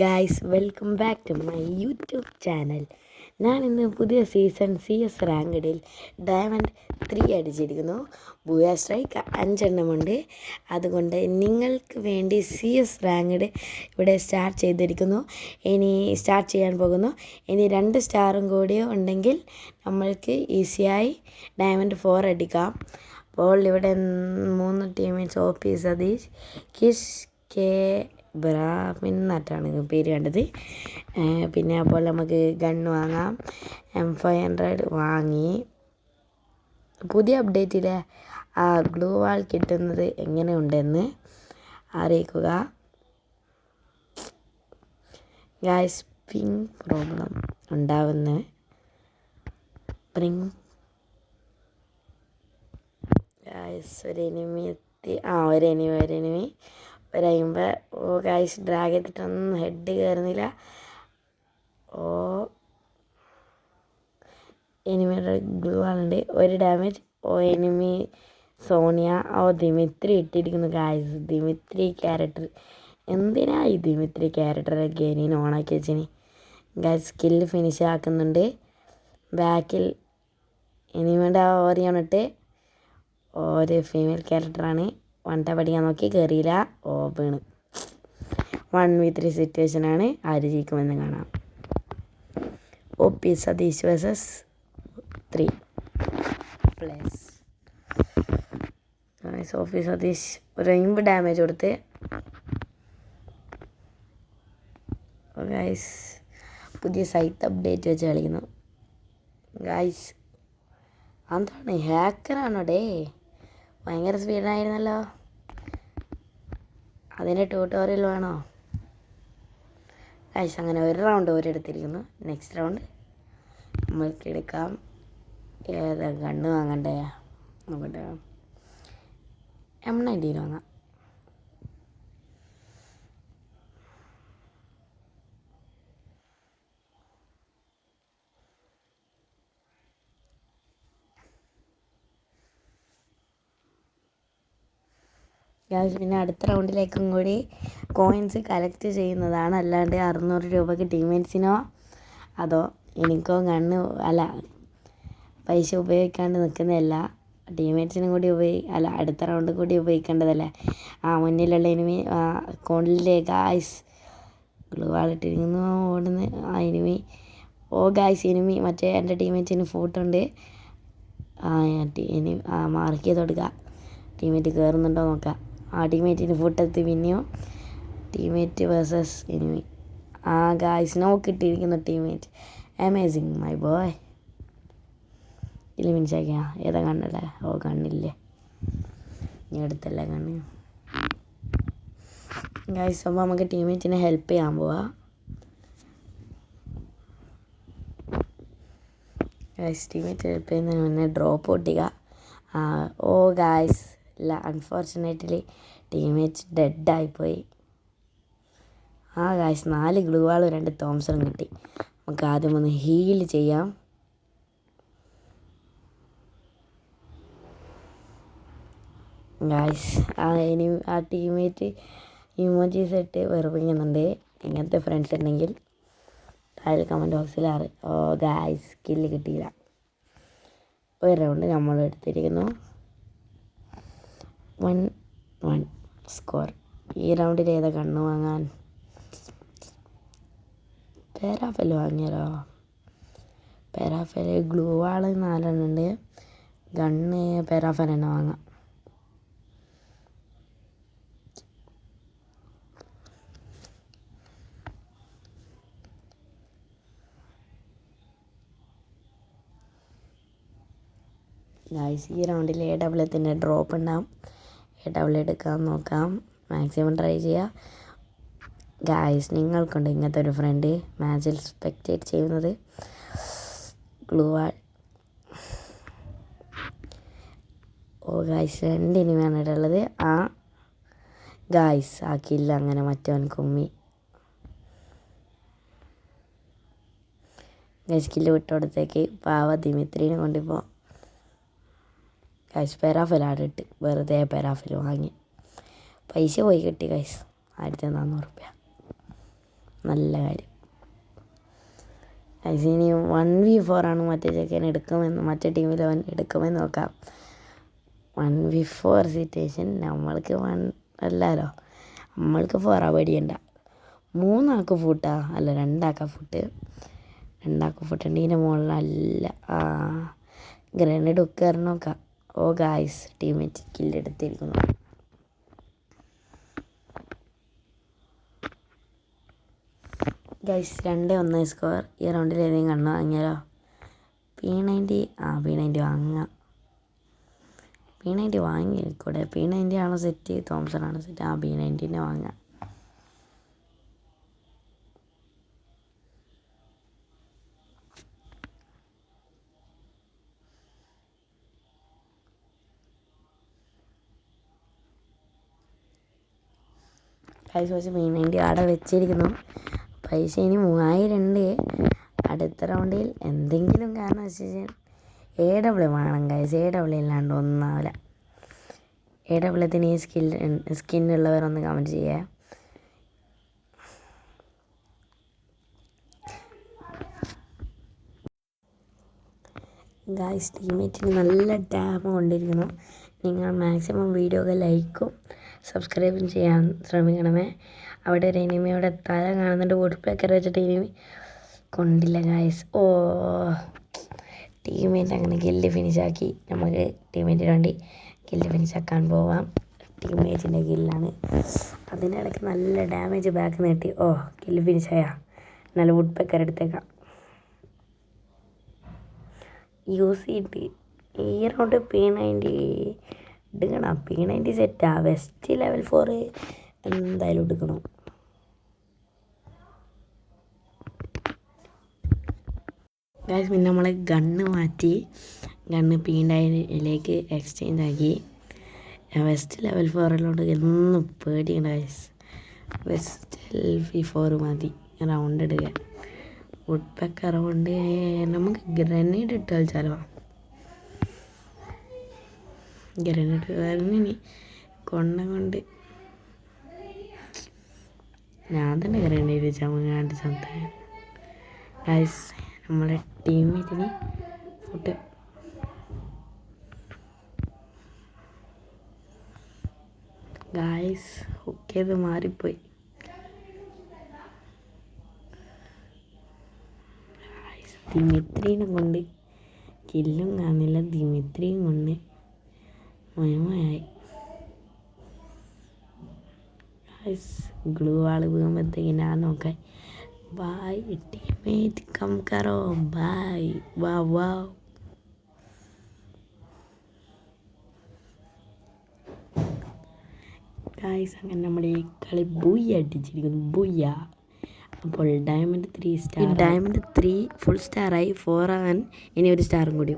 Guys, welcome back to my YouTube channel. ഞാനിന്ന് പുതിയ season CS റാങ്കഡിൽ ഡയമണ്ട് 3 അടിച്ചിരിക്കുന്നു. ബൂയ സ്ട്രൈക്ക് 5 എണ്ണമുണ്ട്. അതുകൊണ്ട് നിങ്ങൾക്ക് വേണ്ടി CS റാങ്കഡ് ഇവിടെ സ്റ്റാർട്ട് ചെയ്തിരിക്കുന്നു. ഇനി സ്റ്റാർട്ട് ചെയ്യാൻ പോകുന്നു. ഇനി 2 സ്റ്റാറും കൂടി ഉണ്ടെങ്കിൽ നമ്മൾക്ക് ഈസിയായി ഡയമണ്ട് 4 അടിക്കാം. അപ്പോൾ ഇവിടെ 3 ടീമേറ്റ്സ് OP സതീഷ്, കിഷ്, കെ ബ്രാഹ്മിൻ എന്നായിട്ടാണ് പേര് കണ്ടത്. പിന്നെ അപ്പോൾ നമുക്ക് ഗണ്ണ് വാങ്ങാം. M500 വാങ്ങി. പുതിയ അപ്ഡേറ്റിൽ ആ ഗ്ലൂ വാൾ കിട്ടുന്നത് എങ്ങനെയുണ്ടെന്ന് അറിയിക്കുക. ഗായ്സ്, പിങ് പ്രോബ്ലം ഉണ്ടാവുന്ന ഗായ്സ് ഒരെനിമി ഒരയുമ്പോൾ ഗായ്സ് ഡ്രാഗ് ചെയ്തിട്ടൊന്നും ഹെഡ് കയറുന്നില്ല. എനിമിയുടെ ഗ്ലൂ ആളുണ്ട്. ഒരു ഡാമേജ്. എനിമി സോണിയ. ദിമിത്രി ഇട്ടിരിക്കുന്നു ഗായ്സ്. ദിമിത്രി ക്യാരക്ടർ എന്തിനാ ഈ ദിമിത്രി ക്യാരക്ടർ ഗെയിനിന് ഓണാക്കി വെച്ചിന് ഗായ്സ്. സ്കില്ല് ഫിനിഷ് ആക്കുന്നുണ്ട്. ബാക്കിൽ എനിമിയുടെ ഓറിയോണിട്ട് ഒരു ഫീമെയിൽ ക്യാരക്ടറാണ്. 1 ടാപ്പ് അടിക്കാൻ നോക്കി, കയറിയില്ല. വീണ്. 1v3 സിറ്റുവേഷനാണ്. ആര് ജയിക്കുമെന്ന് കാണാം. OP Satheesh versus 3 plays. OP Satheesh ഒരു 50 ഡാമേജ് കൊടുത്ത്. ഗായ്സ്, പുതിയ സൈറ്റ് അപ്ഡേറ്റ് വെച്ച് കളിക്കുന്നു. ഗായ്സ്, എന്താണ് ഹാക്കറാണോ ഡേ? ഭയങ്കര സ്പീഡായിരുന്നല്ലോ. അതിൻ്റെ ട്യൂട്ടോറിയൽ വേണോ? ഗായ്സ്, അങ്ങനെ ഒരു റൗണ്ട് ഓരെടുത്തിരിക്കുന്നു. നെക്സ്റ്റ് റൗണ്ട് നമ്മൾക്ക് എടുക്കാം. ഏതാ ഗണ്ണ് വാങ്ങണ്ടേ? നോക്കട്ടെ. M19 വാങ്ങാം. ഗായ്സ്, പിന്നെ അടുത്ത റൗണ്ടിലേക്കും കൂടി കോയിൻസ് കളക്ട് ചെയ്യുന്നതാണ്. അല്ലാണ്ട് 600 രൂപയ്ക്ക് ടീംമേറ്റ്സിനോ അതോ എനിക്കോ ഗണ്ണ് പൈസ ഉപയോഗിക്കാണ്ട് നിൽക്കുന്നതല്ല. ടീംമേറ്റ്സിനും കൂടി അടുത്ത റൗണ്ട് കൂടി ഉപയോഗിക്കേണ്ടതല്ലേ. മുന്നിലുള്ള എനിമി അക്കൗണ്ടിലെ ഗായ്സ് ഗ്ലൂ വാളിട്ടിരിക്കുന്നു. ഓടുന്ന എനിമി. ഗായ്സ്, എനിമി മറ്റേ എൻ്റെ ടീംമേറ്റ്സിന് ഫോട്ടുണ്ട്. മാർക്ക് ചെയ്ത് കൊടുക്കുക. ടീംമേറ്റ് കയറുന്നുണ്ടോ നോക്കാം. ടീംമേറ്റിന് ഫുട്ടെത്തി. പിന്നെയോ ടീംമേറ്റ് വേഴ്സസ് എനിമി. ഗായ്സ്, നോക്കിയിട്ടിരിക്കുന്നു ടീംമേറ്റ്. Amazing my boy. ഫിനിഷാക്കിയാ. ഏതാ കണ്ണല്ലേ? കണ്ണില്ലേ? ഇനി അടുത്തല്ലേ കണ്ണ്. ഗായ്സ്, അപ്പോൾ നമുക്ക് ടീംമേറ്റിനെ ഹെൽപ്പ് ചെയ്യാൻ പോവാം. ഗായ്സ്, ടീംമേറ്റ് ഹെൽപ്പ് ചെയ്യുന്നതിന് മുന്നേ ഡ്രോപ്പ് പൊട്ടിക്കുക. ഗായ്സ്, അൺഫോർച്ചുനേറ്റ്ലി ടീംമേറ്റ്സ് ഡെഡായിപ്പോയി. ഗായ്സ്, 4 ഗ്ലൂ വാളും 2 തോംസണും കിട്ടി. നമുക്ക് ആദ്യം ഒന്ന് ഹീൽ ചെയ്യാം. ഗായ്സ്, ടീംമേറ്റ് ഇമോജീസ് ഇട്ട് വെറുപ്പിക്കുന്നുണ്ട്. ഇങ്ങനത്തെ ഫ്രണ്ട്സ് ഉണ്ടെങ്കിൽ താഴെ കമൻറ്റ് ബോക്സിൽ ഗായ്സ്, സ്കില്ല് കിട്ടിയില്ല. ഒരു റൗണ്ട് നമ്മൾ എടുത്തിരിക്കുന്നു. 1-1 സ്കോർ. ഈ റൗണ്ടിൽ ഏതാ കണ്ണ് വാങ്ങാൻ? പാരാഫെൽ വാങ്ങിയാലോ? പാരാഫെൽ ഗ്ലൂ വാള് 4 ഉണ്ട്. ഗണ്ണ് പാരാഫെൽ തന്നെ വാങ്ങാം. ഗായ്സ്, ഈ റൗണ്ടിൽ AWത്തിൻ്റെ ഡ്രോപ്പ് ഉണ്ടാവും. AW എടുക്കാൻ നോക്കാം. മാക്സിമം ട്രൈ ചെയ്യുക. ഗായ്സ്, നിങ്ങൾക്കുണ്ട് ഇങ്ങനത്തെ ഒരു ഫ്രണ്ട് മാച്ചിൽ സ്പെക്റ്റേറ്റ് ചെയ്യുന്നത്? ഗ്ലൂ വാൾ. ഗായ്സ്, 2 ഇനിമാണ് ഇട്ടുള്ളത്. ഗായ്സ്, കില്ല അങ്ങനെ മറ്റവൻ കുമ്മി. ഗായ്സ്, കില്ല് വിട്ടോടത്തേക്ക് പാവ ദിമിത്രീനെ കൊണ്ടിപ്പോൾ ഗായ്സ് പാരാഫെൽ ആടിട്ട് വെറുതെ പാരാഫെൽ വാങ്ങി. പൈസ പോയി കിട്ടി ഗായ്സ്. 1400 രൂപ. നല്ല കാര്യം. ഇനി 1v4 ആണ് മറ്റേ ചെക്കൻ മറ്റേ ടീമിൽ അവൻ എടുക്കുമെന്ന് നോക്കാം. 1v4 situation. നമ്മൾക്ക് 1 അല്ലല്ലോ, നമ്മൾക്ക് 4 പേടിയണ്ട. 3 ആൾക്ക് ഫുട്ടാ, അല്ല 2 ആൾക്കാ ഫുട്ട്. 2 ആൾക്ക് ഫുട്ടുണ്ട്. ഇതിൻ്റെ മുകളിലല്ല ഗ്രനേഡ് ഒക്കെ നോക്കാം. ഓ ഗായ്സ്, ടീമേറ്റ് കില്ലെടുത്തിരിക്കുന്നു. Guys 2-1 score. ഈ റൗണ്ടിൽ ഏതെങ്കിലും കണ്ണോ വാങ്ങിയാലോ? P90. P90 വാങ്ങാം. P90 വാങ്ങിക്കൂടെ? P90 ആണോ സെറ്റ്, തോംസൺ ആണോ സെറ്റ്? P90 വാങ്ങാം. ഗൈസ് കുറച്ച് P90 ആടെ വെച്ചിരിക്കുന്നു. പൈസ ഇനി 3000 ഉണ്ട്. അടുത്ത റൗണ്ടിൽ എന്തെങ്കിലും കാരണം വെച്ചാൽ AW വേണം ഗൈസ്. AW ഇല്ലാണ്ട് ഒന്നാവില്ല. AWത്തിന് ഈ സ്കിന്നുള്ളവരൊന്ന് കമൻറ്റ് ചെയ്യുക. ഗൈസ് ടീമേറ്റിന് നല്ല ഡാമ് കൊണ്ടിരിക്കുന്നു. നിങ്ങൾ മാക്സിമം വീഡിയോകൾ ലൈക്കും സബ്സ്ക്രൈബും ചെയ്യാൻ ശ്രമിക്കണമേ. അവിടെ ഒരു എനിമിയുടെ തല കാണുന്നുണ്ട്. വുഡ് പേക്കർ വെച്ചിട്ട് എനിമി കൊണ്ടില്ല ഗൈസ്. ടീമേറ്റ് അങ്ങനെ കില്ല് ഫിനിഷാക്കി. നമുക്ക് ടീമേറ്റിന് വേണ്ടി കില്ല് ഫിനിഷാക്കാൻ പോവാം. ടീമേറ്റിൻ്റെ കില്ലാണ്. അതിനിടയ്ക്ക് നല്ല ഡാമേജ് ബാക്ക് നീട്ടി. കില്ല് ഫിനിഷായ. നല്ല വുഡ് പേക്കർ എടുത്തേക്കാം. യൂസ് ചെയ്തിട്ട് ഈ റൗണ്ട് P90 എടുക്കണം. P90 സെറ്റാ. വെസ്റ്റ് ലെവൽ 4 എന്തായാലും എടുക്കണം. ഗൈസ് പിന്നെ നമ്മൾ ഗണ്ണ് മാറ്റി. ഗണ്ണ് P90ലേക്ക് എക്സ്ചേഞ്ച് ആക്കി. വെസ്റ്റ് ലെവൽ 4 എന്നും പേടിയുണ്ട് ഗൈസ്. വെസ്റ്റ് LV4 മതി റൗണ്ട് എടുക്കാൻ. വുഡ് പെക്കർ കൊണ്ട് നമുക്ക് ഗ്രനേഡ് ഇട്ട് കളിച്ചാലോ? ഗ്രനേഡ് ഇനി കൊണ്ട് ഞാൻ തന്നെ ഗ്രനേഡ് ചമങ്ങാണ്ട് സംസാരം. ഗൈസ് നമ്മളെ ടീമേറ്റിന് ഫുഡ് ഗൈസ് ഹുക്കേത് മാറിപ്പോയി. ദിമിത്രീനെ കൊണ്ട് കില്ലും കാണില്ല. ദിമിത്രിയും കൊണ്ട് മയമായി. ഗ്ലൂ ആള് വീഴുമ്പോഴത്തേക്ക് ഞാൻ നോക്കാൻ. ബായ് ടീമേറ്റ് കം കറോ ബായ്. വാ ഗൈസ് അങ്ങനെ നമ്മുടെ ഈ കളി ബൂയ അടിച്ചിരിക്കുന്നു. ബൂയ. അപ്പോൾ ഡയമണ്ട് 3 ഫുൾ സ്റ്റാറായി. 4 ആവാൻ ഇനി ഒരു സ്റ്റാറും കൂടി.